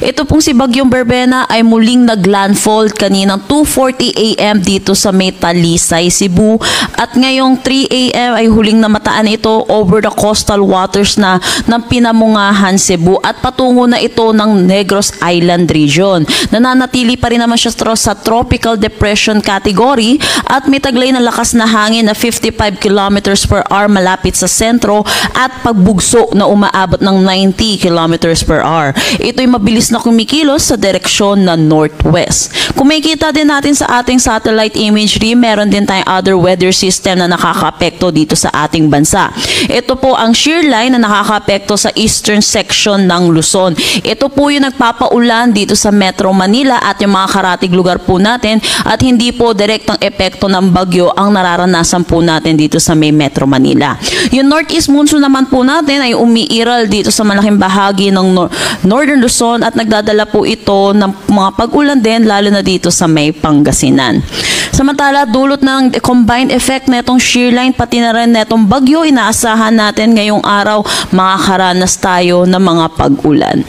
Ito pong si Bagyong Berbena ay muling naglandfall kaninang 2:40 AM dito sa may Talisay, Cebu. At ngayong 3 AM ay huling namataan ito over the coastal waters na ng Pinamungahan, Cebu at patungo na ito ng Negros Island region. Nananatili pa rin naman siya sa tropical depression category at may taglay na lakas na hangin na 55 kilometers per hour malapit sa sentro at pagbugso na umaabot ng 90 kilometers per hour. Ito'y mabilis na kumikilos sa direksyon na northwest. Kung makikita din natin sa ating satellite imagery, meron din tayong other weather system na nakakaapekto dito sa ating bansa. Ito po ang shear line na nakakaapekto sa eastern section ng Luzon. Ito po yung nagpapaulan dito sa Metro Manila at yung mga karatig lugar po natin at hindi po direktang epekto ng bagyo ang nararanasan po natin dito sa may Metro Manila. Yung northeast monsoon naman po natin ay umiiral dito sa malaking bahagi ng northern Luzon at nagdadala po ito ng mga pag-ulan din lalo na dito sa may Pangasinan. Samantala, dulot ng combined effect na itong shear line pati na rin na itong bagyo, inaasahan natin ngayong araw makakaranas tayo ng mga pag-ulan.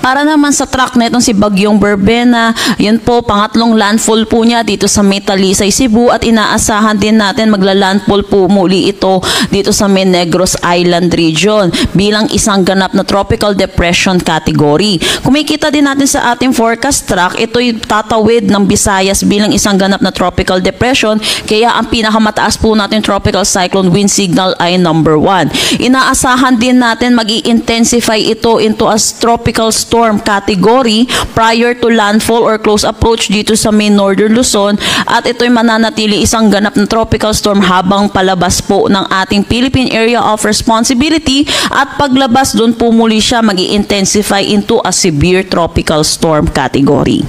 Para naman sa track na itong si Bagyong Berbena, yun po, pangatlong landfall po niya dito sa may Talisay, Cebu at inaasahan din natin magla-landfall po muli ito dito sa may Negros Island region bilang isang ganap na tropical depression category. Kung makikita din natin sa ating forecast track, ito'y tatawid ng Visayas bilang isang ganap na tropical depression kaya ang pinakamataas po natin tropical cyclone wind signal ay number 1. Inaasahan din natin mag-i-intensify ito into a tropical storm category prior to landfall or close approach dito sa may northern Luzon at ito'y mananatili isang ganap na tropical storm habang palabas po ng ating Philippine Area of Responsibility at paglabas doon po muli siya mag-i-intensify into a severe tropical storm category.